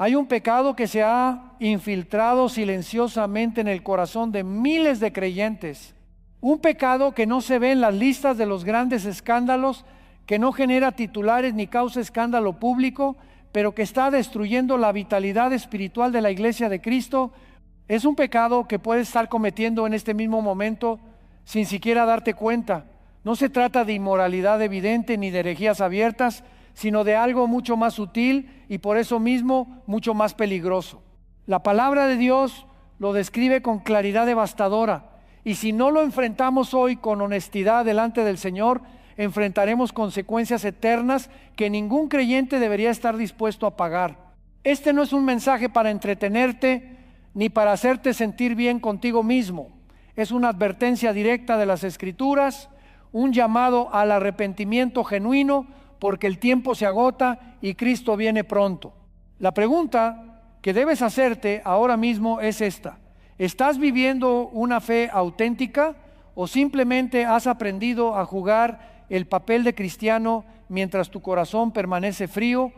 Hay un pecado que se ha infiltrado silenciosamente en el corazón de miles de creyentes. Un pecado que no se ve en las listas de los grandes escándalos, que no genera titulares ni causa escándalo público, pero que está destruyendo la vitalidad espiritual de la iglesia de Cristo. Es un pecado que puedes estar cometiendo en este mismo momento sin siquiera darte cuenta. No se trata de inmoralidad evidente ni de herejías abiertas, sino de algo mucho más sutil y por eso mismo mucho más peligroso. La palabra de Dios lo describe con claridad devastadora, y si no lo enfrentamos hoy con honestidad delante del Señor, enfrentaremos consecuencias eternas que ningún creyente debería estar dispuesto a pagar. Este no es un mensaje para entretenerte ni para hacerte sentir bien contigo mismo. Es una advertencia directa de las Escrituras, un llamado al arrepentimiento genuino, porque el tiempo se agota y Cristo viene pronto. La pregunta que debes hacerte ahora mismo es esta: ¿estás viviendo una fe auténtica o simplemente has aprendido a jugar el papel de cristiano mientras tu corazón permanece frío,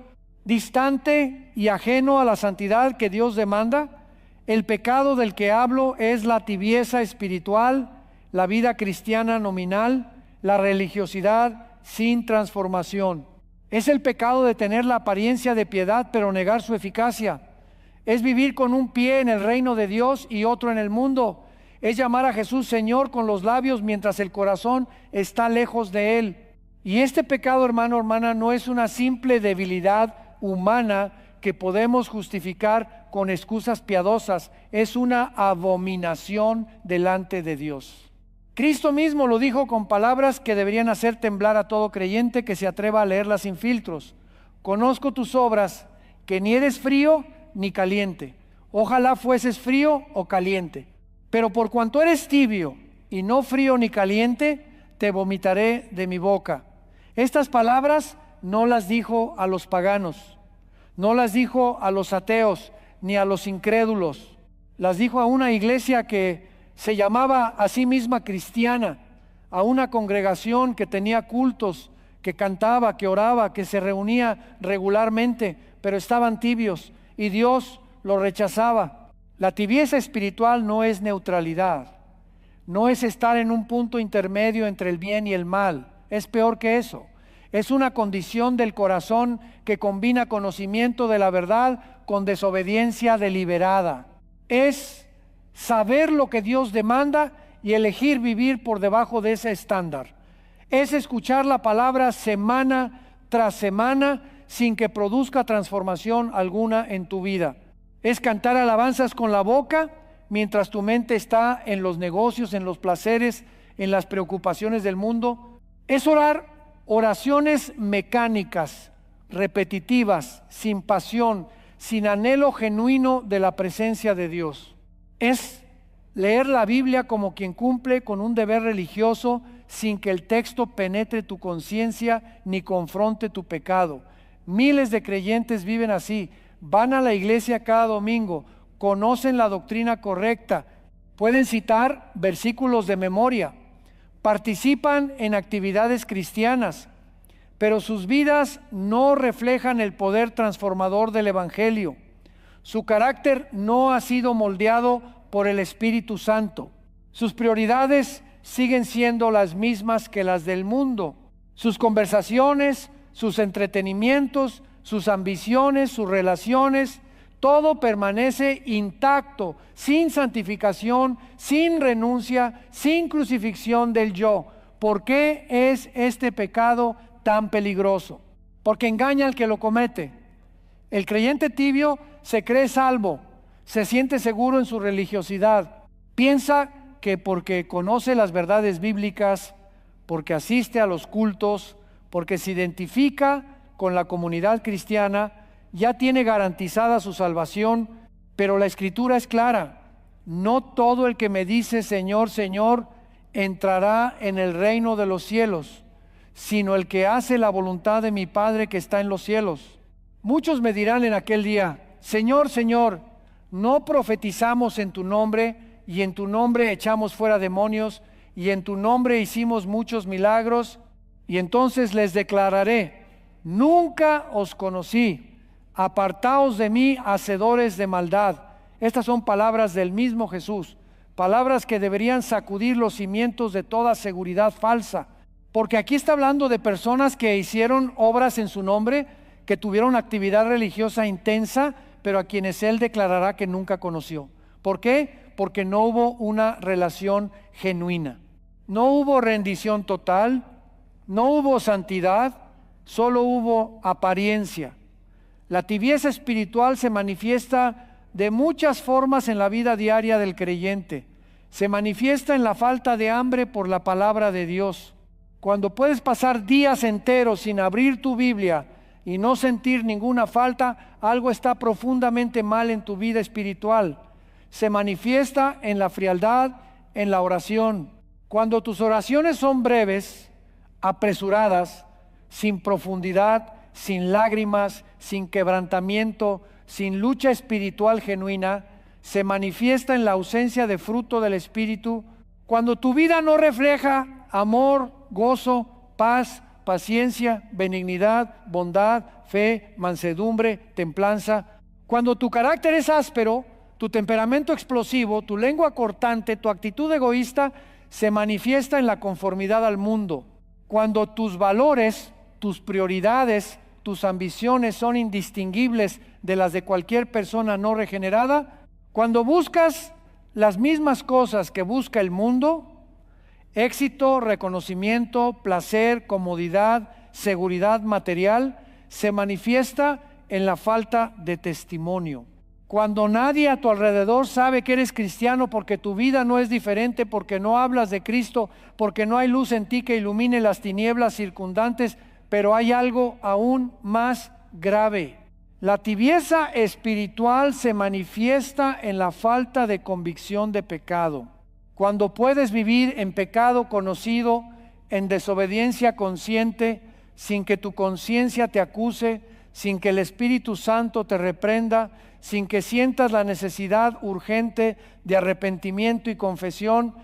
distante y ajeno a la santidad que Dios demanda? El pecado del que hablo es la tibieza espiritual, la vida cristiana nominal, la religiosidad sin transformación. Es el pecado de tener la apariencia de piedad pero negar su eficacia. Es vivir con un pie en el reino de Dios y otro en el mundo. Es llamar a Jesús Señor con los labios mientras el corazón está lejos de Él. Y este pecado, hermano, hermana, no es una simple debilidad humana que podemos justificar con excusas piadosas. Es una abominación delante de Dios. Cristo mismo lo dijo con palabras que deberían hacer temblar a todo creyente que se atreva a leerlas sin filtros. Conozco tus obras, que ni eres frío ni caliente. Ojalá fueses frío o caliente. Pero por cuanto eres tibio y no frío ni caliente, te vomitaré de mi boca. Estas palabras no las dijo a los paganos, no las dijo a los ateos ni a los incrédulos. Las dijo a una iglesia que se llamaba a sí misma cristiana, a una congregación que tenía cultos, que cantaba, que oraba, que se reunía regularmente, pero estaban tibios y Dios lo rechazaba. La tibieza espiritual no es neutralidad, no es estar en un punto intermedio entre el bien y el mal, es peor que eso. Es una condición del corazón que combina conocimiento de la verdad con desobediencia deliberada. Es saber lo que Dios demanda y elegir vivir por debajo de ese estándar. Es escuchar la palabra semana tras semana sin que produzca transformación alguna en tu vida. Es cantar alabanzas con la boca mientras tu mente está en los negocios, en los placeres, en las preocupaciones del mundo. Es orar oraciones mecánicas, repetitivas, sin pasión, sin anhelo genuino de la presencia de Dios. Es leer la Biblia como quien cumple con un deber religioso sin que el texto penetre tu conciencia ni confronte tu pecado. Miles de creyentes viven así, van a la iglesia cada domingo, conocen la doctrina correcta, pueden citar versículos de memoria, participan en actividades cristianas, pero sus vidas no reflejan el poder transformador del Evangelio. Su carácter no ha sido moldeado por el Espíritu Santo. Sus prioridades siguen siendo las mismas que las del mundo. Sus conversaciones, sus entretenimientos, sus ambiciones, sus relaciones, todo permanece intacto, sin santificación, sin renuncia, sin crucifixión del yo. ¿Por qué es este pecado tan peligroso? Porque engaña al que lo comete. El creyente tibio se cree salvo, se siente seguro en su religiosidad, piensa que porque conoce las verdades bíblicas, porque asiste a los cultos, porque se identifica con la comunidad cristiana, ya tiene garantizada su salvación. Pero la Escritura es clara: no todo el que me dice Señor, Señor, entrará en el reino de los cielos, sino el que hace la voluntad de mi Padre que está en los cielos. Muchos me dirán en aquel día: Señor, Señor, ¿no profetizamos en tu nombre, y en tu nombre echamos fuera demonios, y en tu nombre hicimos muchos milagros? Y entonces les declararé: nunca os conocí, Apartaos de mí, hacedores de maldad. Estas son palabras del mismo Jesús, palabras que deberían sacudir los cimientos de toda seguridad falsa, porque aquí está hablando de personas que hicieron obras en su nombre, que tuvieron actividad religiosa intensa, pero a quienes Él declarará que nunca conoció. ¿Por qué? Porque no hubo una relación genuina. No hubo rendición total, no hubo santidad, solo hubo apariencia. La tibieza espiritual se manifiesta de muchas formas en la vida diaria del creyente. Se manifiesta en la falta de hambre por la palabra de Dios. Cuando puedes pasar días enteros sin abrir tu Biblia y no sentir ninguna falta, algo está profundamente mal en tu vida espiritual. Se manifiesta en la frialdad, en la oración. Cuando tus oraciones son breves, apresuradas, sin profundidad, sin lágrimas, sin quebrantamiento, sin lucha espiritual genuina, se manifiesta en la ausencia de fruto del Espíritu. Cuando tu vida no refleja amor, gozo, paz, paciencia, benignidad, bondad, fe, mansedumbre, templanza. Cuando tu carácter es áspero, tu temperamento explosivo, tu lengua cortante, tu actitud egoísta, se manifiesta en la conformidad al mundo. Cuando tus valores, tus prioridades, tus ambiciones son indistinguibles de las de cualquier persona no regenerada, cuando buscas las mismas cosas que busca el mundo, éxito, reconocimiento, placer, comodidad, seguridad material, se manifiesta en la falta de testimonio. Cuando nadie a tu alrededor sabe que eres cristiano porque tu vida no es diferente, porque no hablas de Cristo, porque no hay luz en ti que ilumine las tinieblas circundantes, pero hay algo aún más grave. La tibieza espiritual se manifiesta en la falta de convicción de pecado. Cuando puedes vivir en pecado conocido, en desobediencia consciente, sin que tu conciencia te acuse, sin que el Espíritu Santo te reprenda, sin que sientas la necesidad urgente de arrepentimiento y confesión,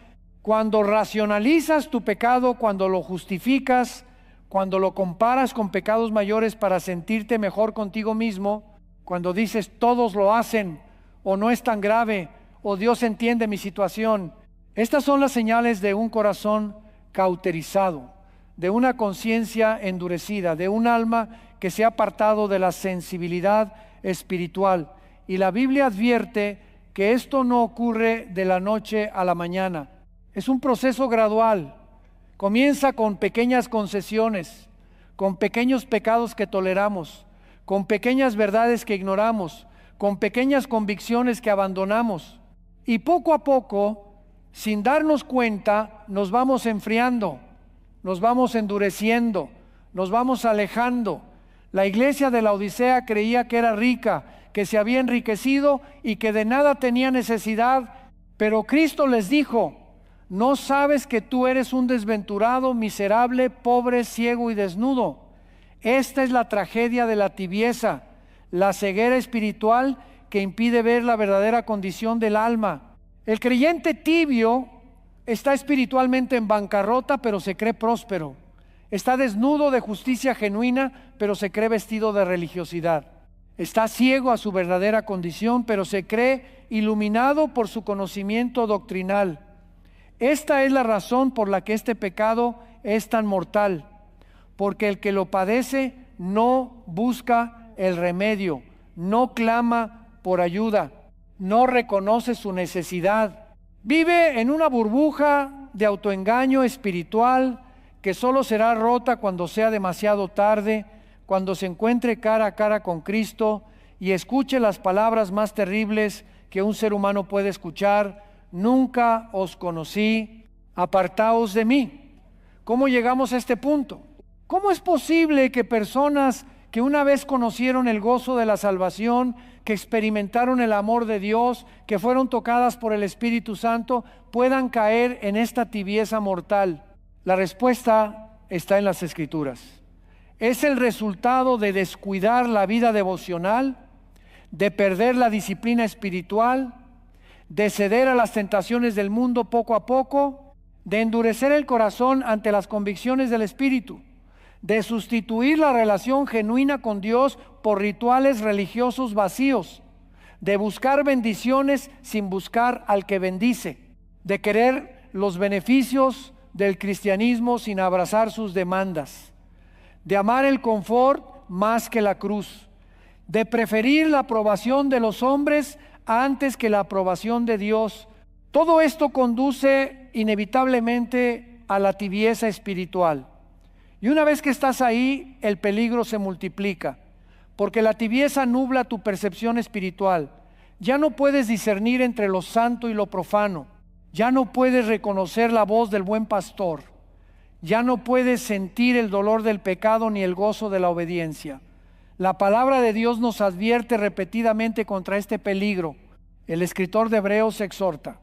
cuando racionalizas tu pecado, cuando lo justificas, cuando lo comparas con pecados mayores para sentirte mejor contigo mismo, cuando dices todos lo hacen, o no es tan grave, o Dios entiende mi situación. Estas son las señales de un corazón cauterizado, de una conciencia endurecida, de un alma que se ha apartado de la sensibilidad espiritual. Y la Biblia advierte que esto no ocurre de la noche a la mañana. Es un proceso gradual. Comienza con pequeñas concesiones, con pequeños pecados que toleramos, con pequeñas verdades que ignoramos, con pequeñas convicciones que abandonamos. Y poco a poco, sin darnos cuenta, nos vamos enfriando, nos vamos endureciendo, nos vamos alejando. La iglesia de la Odisea creía que era rica, que se había enriquecido y que de nada tenía necesidad, pero Cristo les dijo: ¿no sabes que tú eres un desventurado, miserable, pobre, ciego y desnudo? Esta es la tragedia de la tibieza, la ceguera espiritual que impide ver la verdadera condición del alma. El creyente tibio está espiritualmente en bancarrota, pero se cree próspero. Está desnudo de justicia genuina, pero se cree vestido de religiosidad. Está ciego a su verdadera condición, pero se cree iluminado por su conocimiento doctrinal. Esta es la razón por la que este pecado es tan mortal, porque el que lo padece no busca el remedio, no clama por ayuda, no reconoce su necesidad. Vive en una burbuja de autoengaño espiritual que solo será rota cuando sea demasiado tarde, cuando se encuentre cara a cara con Cristo y escuche las palabras más terribles que un ser humano puede escuchar: nunca os conocí, apartaos de mí. ¿Cómo llegamos a este punto? ¿Cómo es posible que personas que una vez conocieron el gozo de la salvación, que experimentaron el amor de Dios, que fueron tocadas por el Espíritu Santo, puedan caer en esta tibieza mortal? La respuesta está en las Escrituras. Es el resultado de descuidar la vida devocional, de perder la disciplina espiritual, de ceder a las tentaciones del mundo poco a poco, de endurecer el corazón ante las convicciones del Espíritu, de sustituir la relación genuina con Dios por rituales religiosos vacíos, de buscar bendiciones sin buscar al que bendice, de querer los beneficios del cristianismo sin abrazar sus demandas, de amar el confort más que la cruz, de preferir la aprobación de los hombres antes que la aprobación de Dios. Todo esto conduce inevitablemente a la tibieza espiritual. Y una vez que estás ahí, el peligro se multiplica, porque la tibieza nubla tu percepción espiritual. Ya no puedes discernir entre lo santo y lo profano. Ya no puedes reconocer la voz del buen pastor. Ya no puedes sentir el dolor del pecado ni el gozo de la obediencia. La palabra de Dios nos advierte repetidamente contra este peligro. El escritor de Hebreos exhorta: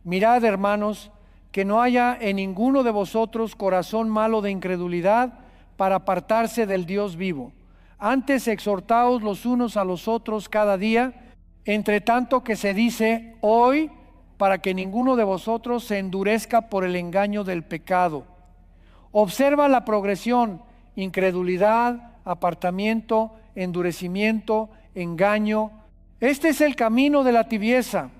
mirad, hermanos, que no haya en ninguno de vosotros corazón malo de incredulidad para apartarse del Dios vivo. Antes exhortaos los unos a los otros cada día, entre tanto que se dice hoy, para que ninguno de vosotros se endurezca por el engaño del pecado. Observa la progresión: incredulidad, apartamiento, endurecimiento, engaño. Este es el camino de la tibieza.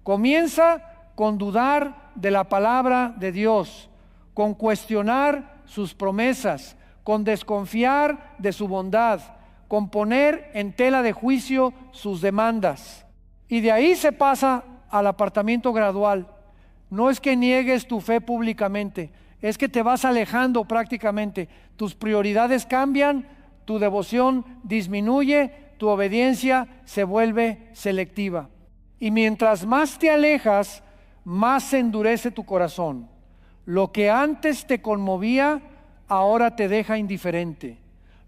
Comienza con dudar de la palabra de Dios, con cuestionar sus promesas, con desconfiar de su bondad, con poner en tela de juicio sus demandas. Y de ahí se pasa al apartamiento gradual. No es que niegues tu fe públicamente, es que te vas alejando prácticamente. Tus prioridades cambian, tu devoción disminuye, tu obediencia se vuelve selectiva. Y mientras más te alejas, más se endurece tu corazón. Lo que antes te conmovía, ahora te deja indiferente.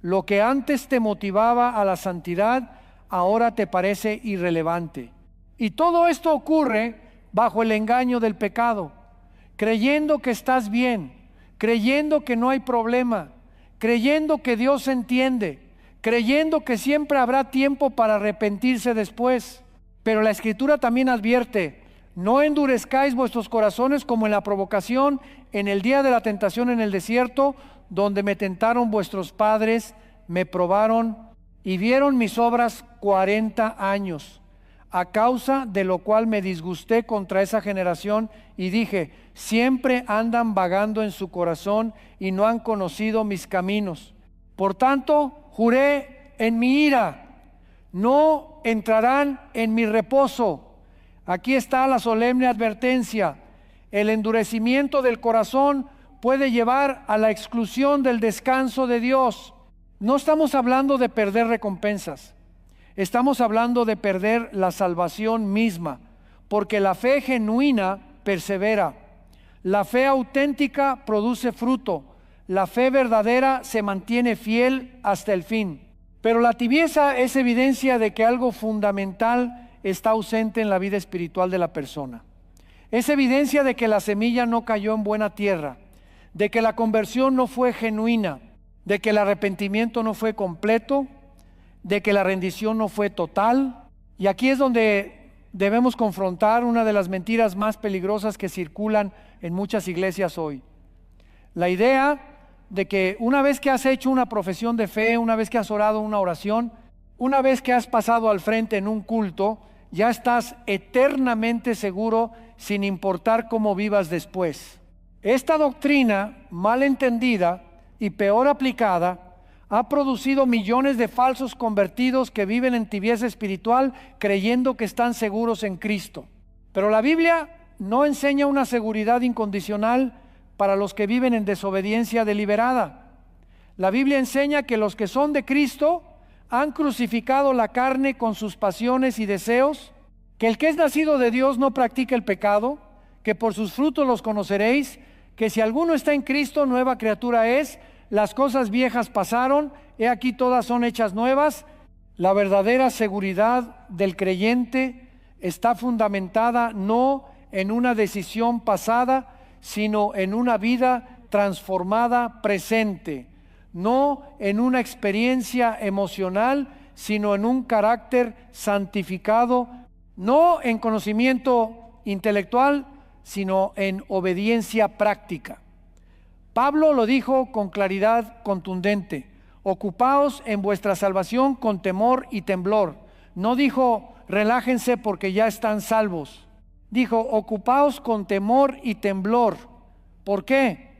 Lo que antes te motivaba a la santidad, ahora te parece irrelevante. Y todo esto ocurre bajo el engaño del pecado, creyendo que estás bien, creyendo que no hay problema, creyendo que Dios entiende, creyendo que siempre habrá tiempo para arrepentirse después. Pero la Escritura también advierte: no endurezcáis vuestros corazones como en la provocación, en el día de la tentación en el desierto, donde me tentaron vuestros padres, me probaron y vieron mis obras 40 años. A causa de lo cual me disgusté contra esa generación y dije: siempre andan vagando en su corazón y no han conocido mis caminos. Por tanto, juré en mi ira: no entrarán en mi reposo. Aquí está la solemne advertencia: el endurecimiento del corazón puede llevar a la exclusión del descanso de Dios. No estamos hablando de perder recompensas, estamos hablando de perder la salvación misma, porque la fe genuina persevera, la fe auténtica produce fruto, la fe verdadera se mantiene fiel hasta el fin. Pero la tibieza es evidencia de que algo fundamental está ausente en la vida espiritual de la persona. Es evidencia de que la semilla no cayó en buena tierra, de que la conversión no fue genuina, de que el arrepentimiento no fue completo, de que la rendición no fue total. Y aquí es donde debemos confrontar una de las mentiras más peligrosas que circulan en muchas iglesias hoy. La idea de que una vez que has hecho una profesión de fe, una vez que has orado una oración, una vez que has pasado al frente en un culto, ya estás eternamente seguro sin importar cómo vivas después. Esta doctrina, mal entendida y peor aplicada, ha producido millones de falsos convertidos que viven en tibieza espiritual creyendo que están seguros en Cristo. Pero la Biblia no enseña una seguridad incondicional para los que viven en desobediencia deliberada. La Biblia enseña que los que son de Cristo han crucificado la carne con sus pasiones y deseos, que el que es nacido de Dios no practica el pecado, que por sus frutos los conoceréis, que si alguno está en Cristo, nueva criatura es, las cosas viejas pasaron, he aquí todas son hechas nuevas. La verdadera seguridad del creyente está fundamentada no en una decisión pasada, sino en una vida transformada presente, no en una experiencia emocional, sino en un carácter santificado, no en conocimiento intelectual, sino en obediencia práctica. Pablo lo dijo con claridad contundente: ocupaos en vuestra salvación con temor y temblor. No dijo relájense porque ya están salvos. Dijo ocupaos con temor y temblor. ¿Por qué?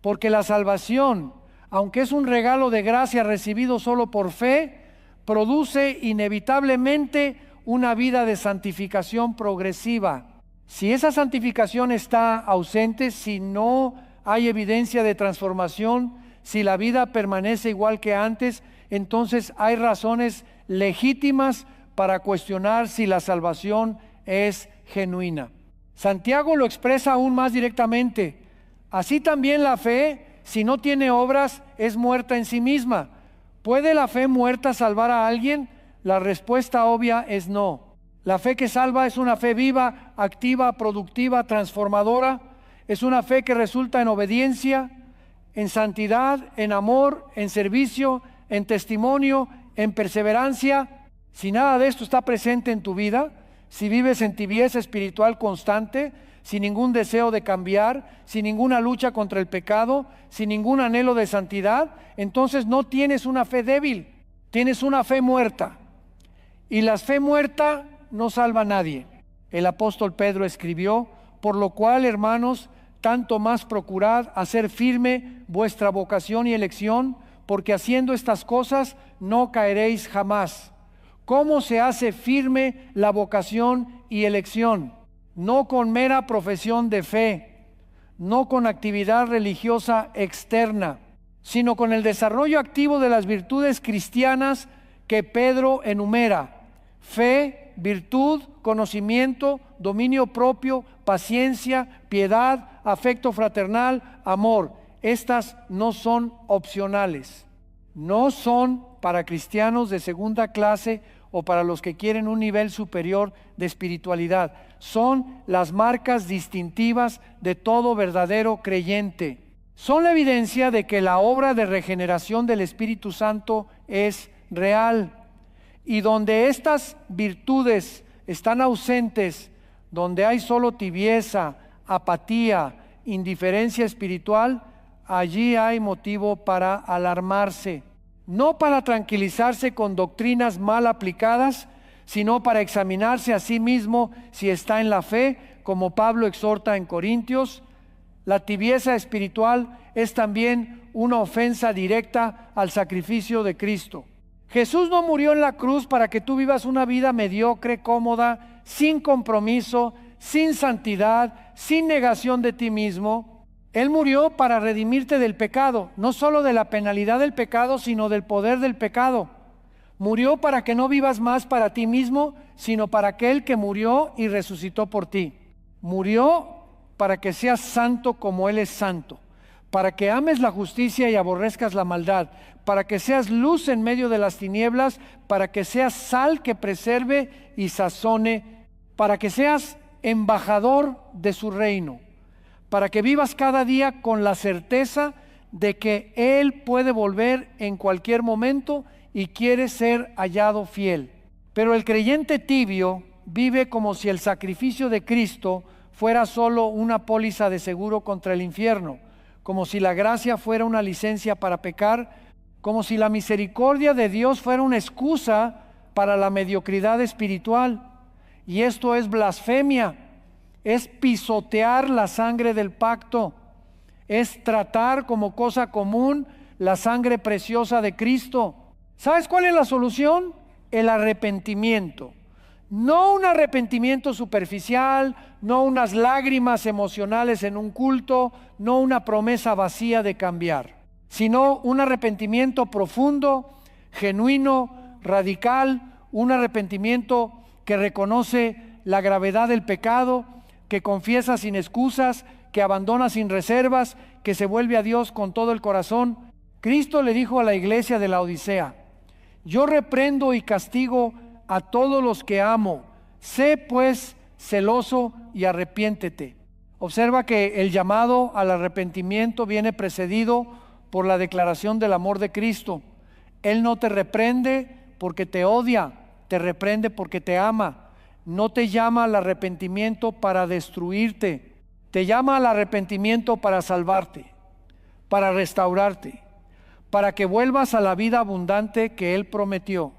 Porque la salvación, aunque es un regalo de gracia recibido solo por fe, produce inevitablemente una vida de santificación progresiva. Si esa santificación está ausente, si no hay evidencia de transformación, si la vida permanece igual que antes, entonces hay razones legítimas para cuestionar si la salvación es genuina. Santiago lo expresa aún más directamente. Así también la fe, si no tiene obras, es muerta en sí misma. ¿Puede la fe muerta salvar a alguien? La respuesta obvia es no. La fe que salva es una fe viva, activa, productiva, transformadora. Es una fe que resulta en obediencia, en santidad, en amor, en servicio, en testimonio, en perseverancia. Si nada de esto está presente en tu vida, si vives en tibieza espiritual constante, sin ningún deseo de cambiar, sin ninguna lucha contra el pecado, sin ningún anhelo de santidad, entonces no tienes una fe débil, tienes una fe muerta. Y la fe muerta no salva a nadie. El apóstol Pedro escribió: por lo cual, hermanos, tanto más procurad hacer firme vuestra vocación y elección, porque haciendo estas cosas no caeréis jamás. ¿Cómo se hace firme la vocación y elección? No con mera profesión de fe, no con actividad religiosa externa, sino con el desarrollo activo de las virtudes cristianas que Pedro enumera: fe, virtud, conocimiento, dominio propio, paciencia, piedad, afecto fraternal, amor. Estas no son opcionales, no son para cristianos de segunda clase o para los que quieren un nivel superior de espiritualidad. Son las marcas distintivas de todo verdadero creyente. Son la evidencia de que la obra de regeneración del Espíritu Santo es real. Y donde estas virtudes están ausentes, donde hay solo tibieza, apatía, indiferencia espiritual, allí hay motivo para alarmarse. No para tranquilizarse con doctrinas mal aplicadas, sino para examinarse a sí mismo si está en la fe, como Pablo exhorta en Corintios. La tibieza espiritual es también una ofensa directa al sacrificio de Cristo. Jesús no murió en la cruz para que tú vivas una vida mediocre, cómoda, sin compromiso, sin santidad, sin negación de ti mismo. Él murió para redimirte del pecado, no solo de la penalidad del pecado, sino del poder del pecado. Murió para que no vivas más para ti mismo, sino para aquel que murió y resucitó por ti. Murió para que seas santo como Él es santo, para que ames la justicia y aborrezcas la maldad, para que seas luz en medio de las tinieblas, para que seas sal que preserve y sazone, para que seas embajador de su reino, para que vivas cada día con la certeza de que Él puede volver en cualquier momento y quiere ser hallado fiel. Pero el creyente tibio vive como si el sacrificio de Cristo fuera solo una póliza de seguro contra el infierno, como si la gracia fuera una licencia para pecar, como si la misericordia de Dios fuera una excusa para la mediocridad espiritual. Y esto es blasfemia, es pisotear la sangre del pacto, es tratar como cosa común la sangre preciosa de Cristo. ¿Sabes cuál es la solución? El arrepentimiento. No un arrepentimiento superficial, no unas lágrimas emocionales en un culto, no una promesa vacía de cambiar, sino un arrepentimiento profundo, genuino, radical, un arrepentimiento que reconoce la gravedad del pecado, que confiesa sin excusas, que abandona sin reservas, que se vuelve a Dios con todo el corazón. Cristo le dijo a la iglesia de la Odisea: yo reprendo y castigo a todos los que amo, sé pues celoso y arrepiéntete. Observa que el llamado al arrepentimiento viene precedido por la declaración del amor de Cristo. Él no te reprende porque te odia, te reprende porque te ama. No te llama al arrepentimiento para destruirte, te llama al arrepentimiento para salvarte, para restaurarte, para que vuelvas a la vida abundante que Él prometió,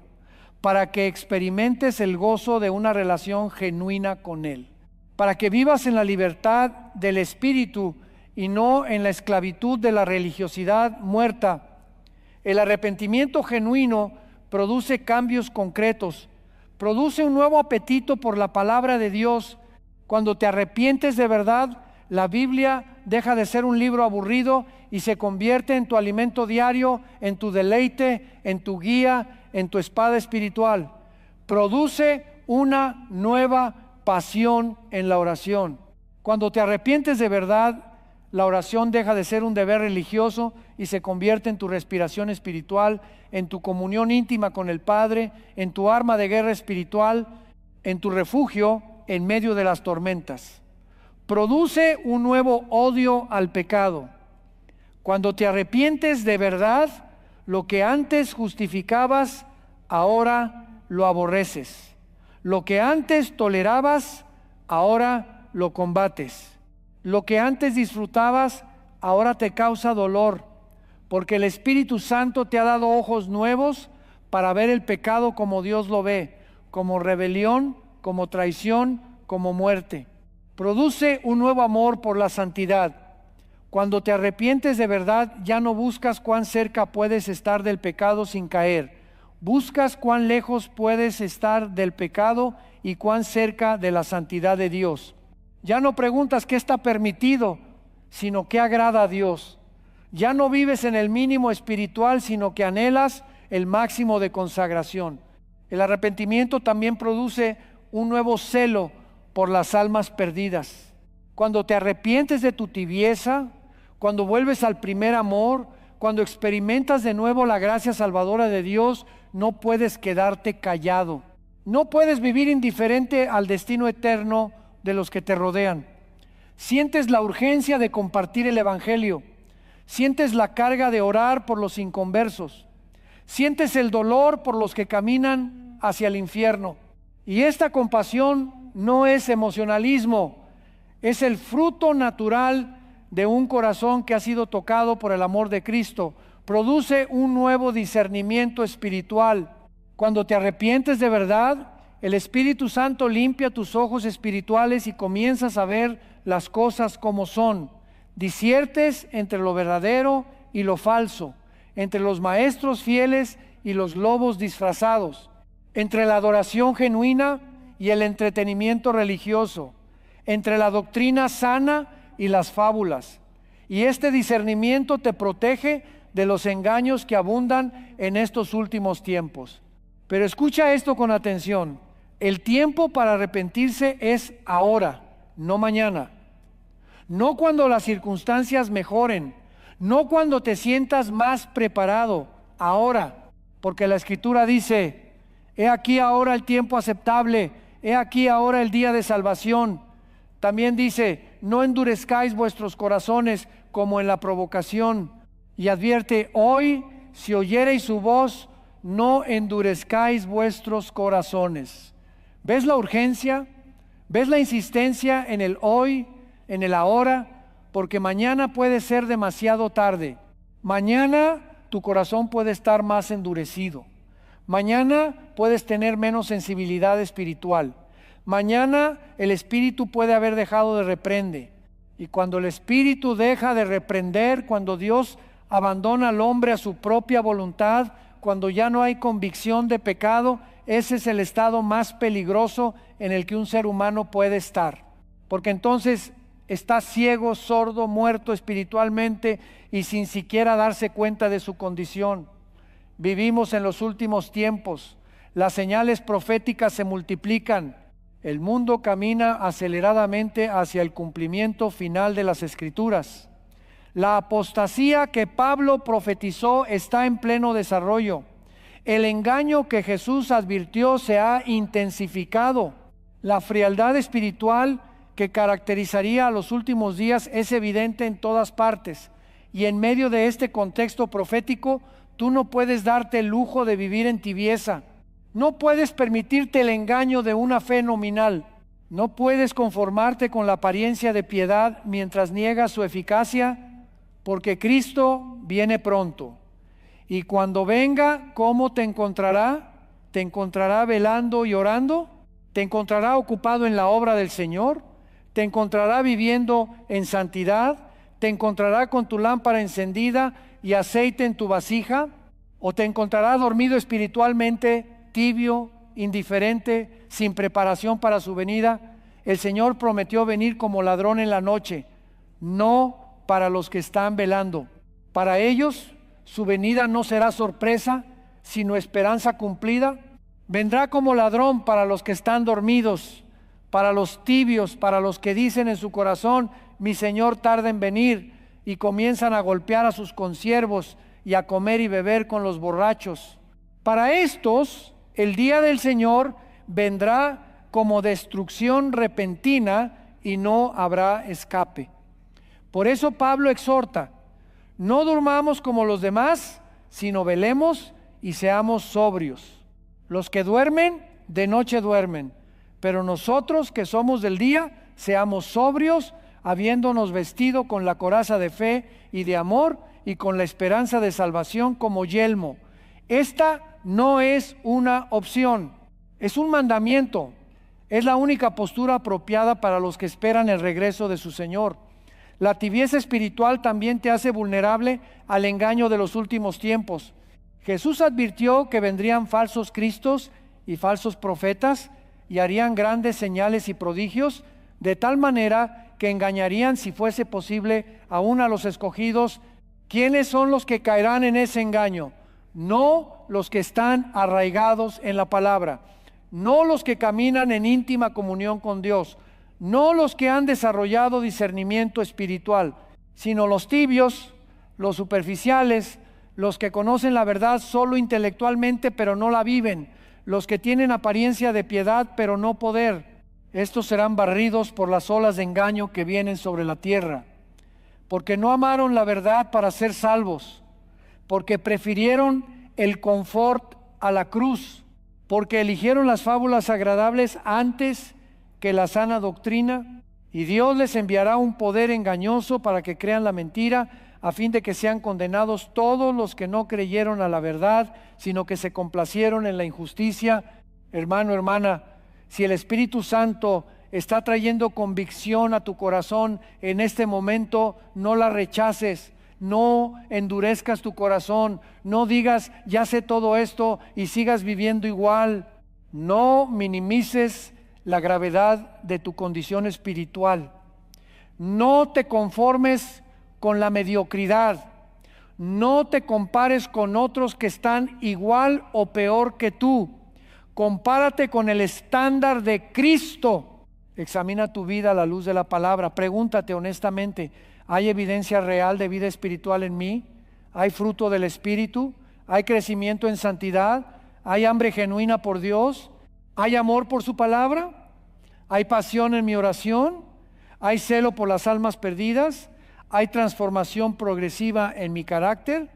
para que experimentes el gozo de una relación genuina con Él, para que vivas en la libertad del Espíritu y no en la esclavitud de la religiosidad muerta. El arrepentimiento genuino produce cambios concretos, produce un nuevo apetito por la palabra de Dios. Cuando te arrepientes de verdad, la Biblia deja de ser un libro aburrido y se convierte en tu alimento diario, en tu deleite, en tu guía, en tu espada espiritual. Produce una nueva pasión en la oración. Cuando te arrepientes de verdad, la oración deja de ser un deber religioso y se convierte en tu respiración espiritual, en tu comunión íntima con el Padre, en tu arma de guerra espiritual, en tu refugio en medio de las tormentas. Produce un nuevo odio al pecado. Cuando te arrepientes de verdad, lo que antes justificabas, ahora lo aborreces. Lo que antes tolerabas, ahora lo combates. Lo que antes disfrutabas, ahora te causa dolor, porque el Espíritu Santo te ha dado ojos nuevos para ver el pecado como Dios lo ve, como rebelión, como traición, como muerte. Produce un nuevo amor por la santidad. Cuando te arrepientes de verdad, ya no buscas cuán cerca puedes estar del pecado sin caer. Buscas cuán lejos puedes estar del pecado y cuán cerca de la santidad de Dios. Ya no preguntas qué está permitido, sino qué agrada a Dios. Ya no vives en el mínimo espiritual, sino que anhelas el máximo de consagración. El arrepentimiento también produce un nuevo celo por las almas perdidas. Cuando te arrepientes de tu tibieza, cuando vuelves al primer amor, cuando experimentas de nuevo la gracia salvadora de Dios, no puedes quedarte callado. No puedes vivir indiferente al destino eterno de los que te rodean. Sientes la urgencia de compartir el Evangelio. Sientes la carga de orar por los inconversos. Sientes el dolor por los que caminan hacia el infierno. Y esta compasión no es emocionalismo, es el fruto natural de un corazón que ha sido tocado por el amor de Cristo. Produce un nuevo discernimiento espiritual. Cuando te arrepientes de verdad, el Espíritu Santo limpia tus ojos espirituales y comienzas a ver las cosas como son. Disiertes entre lo verdadero y lo falso, entre los maestros fieles y los lobos disfrazados, entre la adoración genuina y el entretenimiento religioso, entre la doctrina sana y las fábulas. Y este discernimiento te protege de los engaños que abundan en estos últimos tiempos. Pero escucha esto con atención. El tiempo para arrepentirse es ahora, no mañana. No cuando las circunstancias mejoren, no cuando te sientas más preparado, ahora. Porque la Escritura dice: he aquí ahora el tiempo aceptable, he aquí ahora el día de salvación. También dice: no endurezcáis vuestros corazones como en la provocación. Y advierte: hoy, si oyereis su voz, no endurezcáis vuestros corazones. ¿Ves la urgencia? ¿Ves la insistencia en el hoy, en el ahora? Porque mañana puede ser demasiado tarde. Mañana tu corazón puede estar más endurecido. Mañana puedes tener menos sensibilidad espiritual. Mañana el Espíritu puede haber dejado de reprender. Y cuando el Espíritu deja de reprender, cuando Dios abandona al hombre a su propia voluntad, cuando ya no hay convicción de pecado, ese es el estado más peligroso en el que un ser humano puede estar. Porque entonces está ciego, sordo, muerto espiritualmente y sin siquiera darse cuenta de su condición. Vivimos en los últimos tiempos. Las señales proféticas se multiplican. El mundo camina aceleradamente hacia el cumplimiento final de las Escrituras. La apostasía que Pablo profetizó está en pleno desarrollo. El engaño que Jesús advirtió se ha intensificado. La frialdad espiritual que caracterizaría a los últimos días es evidente en todas partes. Y en medio de este contexto profético, tú no puedes darte el lujo de vivir en tibieza. No puedes permitirte el engaño de una fe nominal. No puedes conformarte con la apariencia de piedad mientras niegas su eficacia. porque Cristo viene pronto. Y cuando venga, ¿cómo te encontrará? ¿Te encontrará velando y orando? ¿Te encontrará ocupado en la obra del Señor? ¿Te encontrará viviendo en santidad? ¿Te encontrará con tu lámpara encendida y aceite en tu vasija? ¿O te encontrará dormido espiritualmente, tibio, indiferente, sin preparación para su venida? El Señor prometió venir como ladrón en la noche, no para los que están velando. Para ellos, su venida no será sorpresa, sino esperanza cumplida. Vendrá como ladrón para los que están dormidos, para los tibios, para los que dicen en su corazón, mi Señor tarda en venir, y comienzan a golpear a sus consiervos y a comer y beber con los borrachos. Para estos, el día del Señor vendrá como destrucción repentina y no habrá escape. Por eso Pablo exhorta, no durmamos como los demás, sino velemos y seamos sobrios. Los que duermen, de noche duermen, pero nosotros que somos del día, seamos sobrios, habiéndonos vestido con la coraza de fe y de amor y con la esperanza de salvación como yelmo. Esta no es una opción, es un mandamiento. Es la única postura apropiada para los que esperan el regreso de su Señor. La tibieza espiritual también te hace vulnerable al engaño de los últimos tiempos. Jesús advirtió que vendrían falsos cristos y falsos profetas y harían grandes señales y prodigios, de tal manera que engañarían, si fuese posible, aún a los escogidos. ¿Quiénes son los que caerán en ese engaño? No los que están arraigados en la palabra, no los que caminan en íntima comunión con Dios, no los que han desarrollado discernimiento espiritual, sino los tibios, los superficiales, los que conocen la verdad solo intelectualmente pero no la viven, los que tienen apariencia de piedad pero no poder. Estos serán barridos por las olas de engaño que vienen sobre la tierra, porque no amaron la verdad para ser salvos, porque prefirieron el confort a la cruz, porque eligieron las fábulas agradables antes que la sana doctrina, y Dios les enviará un poder engañoso para que crean la mentira, a fin de que sean condenados todos los que no creyeron a la verdad, sino que se complacieron en la injusticia. Hermano, hermana, si el Espíritu Santo está trayendo convicción a tu corazón en este momento, no la rechaces, no endurezcas tu corazón, no digas, ya sé todo esto y sigas viviendo igual. No minimices la gravedad de tu condición espiritual. No te conformes con la mediocridad. No te compares con otros que están igual o peor que tú. Compárate con el estándar de Cristo. Examina tu vida a la luz de la palabra. Pregúntate honestamente, ¿hay evidencia real de vida espiritual en mí? ¿Hay fruto del Espíritu? ¿Hay crecimiento en santidad? ¿Hay hambre genuina por Dios? ¿Hay amor por su palabra? ¿Hay pasión en mi oración? ¿Hay celo por las almas perdidas? ¿Hay transformación progresiva en mi carácter?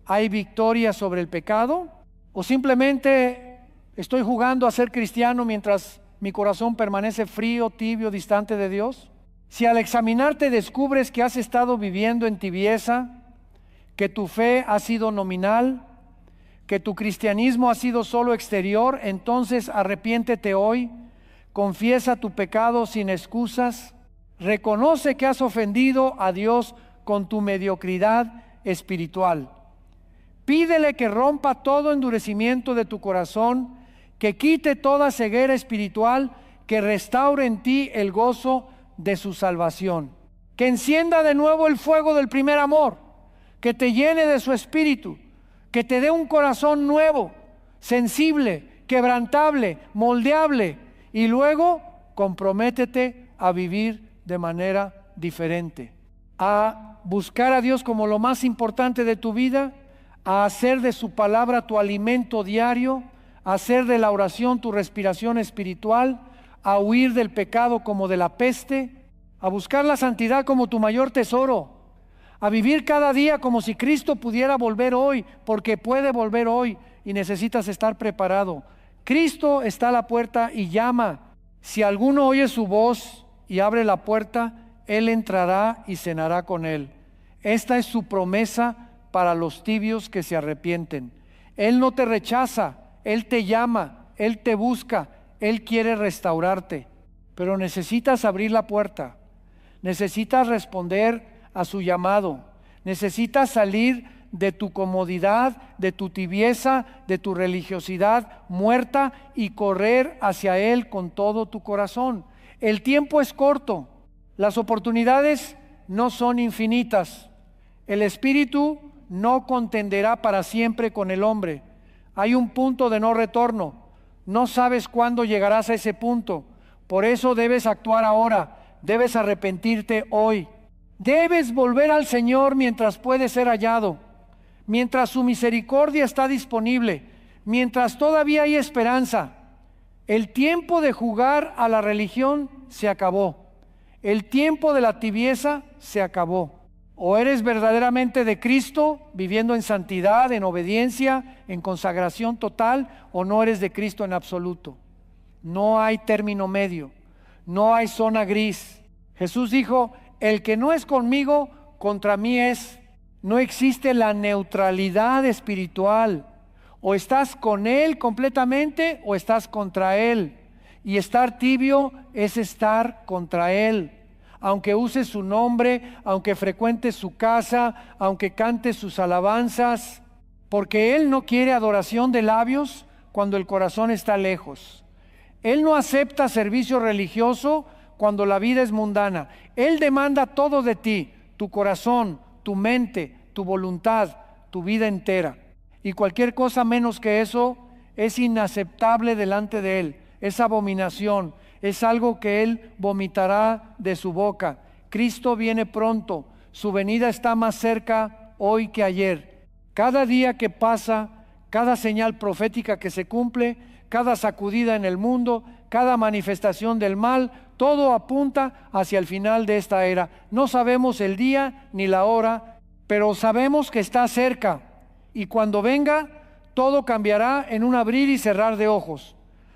¿Hay victoria sobre el pecado? ¿O simplemente estoy jugando a ser cristiano mientras mi corazón permanece frío, tibio, distante de Dios? Si al examinarte descubres que has estado viviendo en tibieza, que tu fe ha sido nominal, que tu cristianismo ha sido solo exterior, entonces arrepiéntete hoy, confiesa tu pecado sin excusas, reconoce que has ofendido a Dios con tu mediocridad espiritual. Pídele que rompa todo endurecimiento de tu corazón, que quite toda ceguera espiritual, que restaure en ti el gozo de su salvación, que encienda de nuevo el fuego del primer amor, que te llene de su espíritu, que te dé un corazón nuevo, sensible, quebrantable, moldeable, y luego comprométete a vivir de manera diferente, a buscar a Dios como lo más importante de tu vida, a hacer de su palabra tu alimento diario, a hacer de la oración tu respiración espiritual, a huir del pecado como de la peste, a buscar la santidad como tu mayor tesoro, a vivir cada día como si Cristo pudiera volver hoy, porque puede volver hoy y necesitas estar preparado. Cristo está a la puerta y llama. Si alguno oye su voz y abre la puerta, Él entrará y cenará con él. Esta es su promesa para los tibios que se arrepienten. Él no te rechaza, Él te llama, Él te busca, Él quiere restaurarte. Pero necesitas abrir la puerta, necesitas responder a su llamado, necesitas salir de tu comodidad, de tu tibieza, de tu religiosidad muerta y correr hacia Él con todo tu corazón. El tiempo es corto, las oportunidades no son infinitas. El Espíritu no contenderá para siempre con el hombre. Hay un punto de no retorno. No sabes cuándo llegarás a ese punto. Por eso debes actuar ahora, debes arrepentirte hoy. Debes volver al Señor mientras puede ser hallado, mientras su misericordia está disponible, mientras todavía hay esperanza. El tiempo de jugar a la religión se acabó. El tiempo de la tibieza se acabó. O eres verdaderamente de Cristo, viviendo en santidad, en obediencia, en consagración total, o no eres de Cristo en absoluto. No hay término medio, no hay zona gris. Jesús dijo, el que no es conmigo, contra mí es. No existe la neutralidad espiritual. O estás con Él completamente o estás contra Él. Y estar tibio es estar contra Él. Aunque uses su nombre, aunque frecuentes su casa, aunque cantes sus alabanzas, porque Él no quiere adoración de labios cuando el corazón está lejos. Él no acepta servicio religioso cuando la vida es mundana. Él demanda todo de ti, tu corazón, tu mente, tu voluntad, tu vida entera. Y cualquier cosa menos que eso es inaceptable delante de Él, es abominación. Es algo que Él vomitará de su boca. Cristo viene pronto. Su venida está más cerca hoy que ayer. Cada día que pasa, cada señal profética que se cumple, cada sacudida en el mundo, cada manifestación del mal, todo apunta hacia el final de esta era. No sabemos el día ni la hora, pero sabemos que está cerca. Y cuando venga, todo cambiará en un abrir y cerrar de ojos.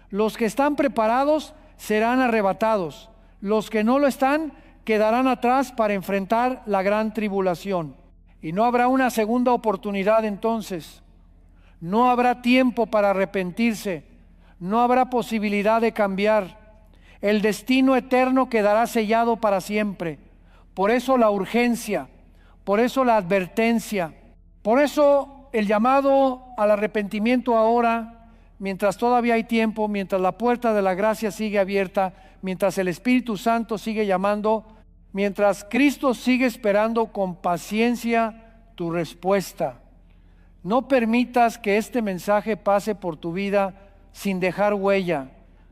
Los que están preparados serán arrebatados. Los que no lo están quedarán atrás para enfrentar la gran tribulación. Y no habrá una segunda oportunidad entonces. No habrá tiempo para arrepentirse. No habrá posibilidad de cambiar. El destino eterno quedará sellado para siempre. Por eso la urgencia, por eso la advertencia, por eso el llamado al arrepentimiento ahora, mientras todavía hay tiempo, mientras la puerta de la gracia sigue abierta, mientras el Espíritu Santo sigue llamando, mientras Cristo sigue esperando con paciencia tu respuesta. No permitas que este mensaje pase por tu vida sin dejar huella.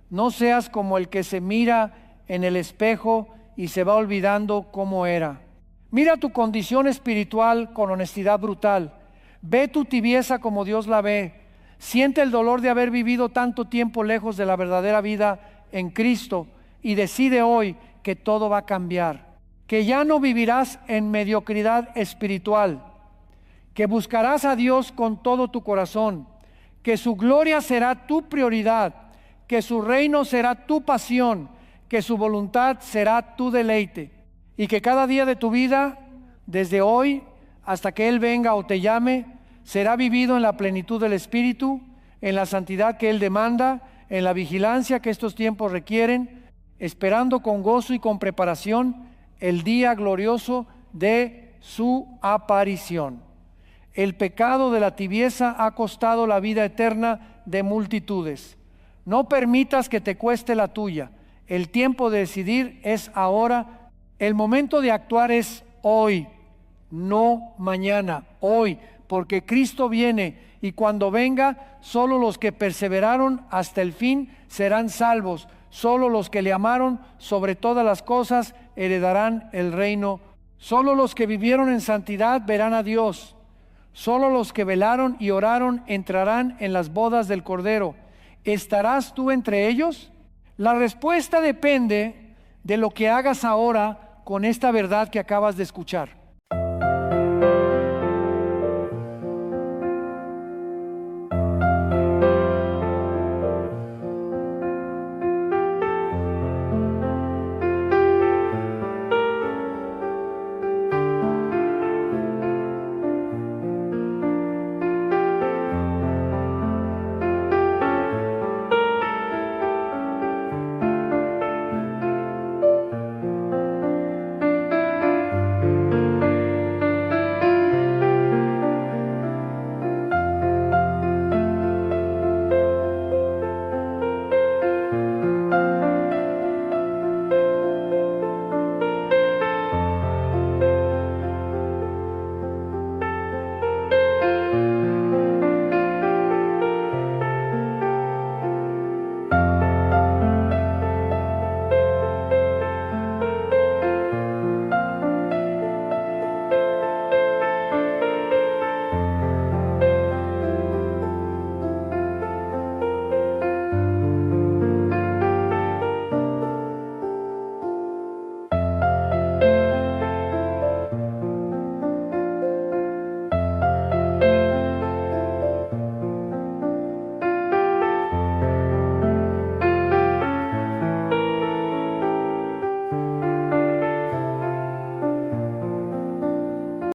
No seas como el que se mira en el espejo y se va olvidando cómo era. Mira tu condición espiritual con honestidad brutal. Ve tu tibieza como Dios la ve. Siente el dolor de haber vivido tanto tiempo lejos de la verdadera vida en Cristo y decide hoy que todo va a cambiar, que ya no vivirás en mediocridad espiritual, que buscarás a Dios con todo tu corazón, que su gloria será tu prioridad, que su reino será tu pasión, que su voluntad será tu deleite y que cada día de tu vida, desde hoy hasta que Él venga o te llame, será vivido en la plenitud del Espíritu, en la santidad que Él demanda, en la vigilancia que estos tiempos requieren, esperando con gozo y con preparación el día glorioso de su aparición. El pecado de la tibieza ha costado la vida eterna de multitudes. No permitas que te cueste la tuya. El tiempo de decidir es ahora. El momento de actuar es hoy, no mañana, hoy. Porque Cristo viene y cuando venga, solo los que perseveraron hasta el fin serán salvos. Solo los que le amaron sobre todas las cosas heredarán el reino. Solo los que vivieron en santidad verán a Dios. Solo los que velaron y oraron entrarán en las bodas del Cordero. ¿Estarás tú entre ellos? La respuesta depende de lo que hagas ahora con esta verdad que acabas de escuchar.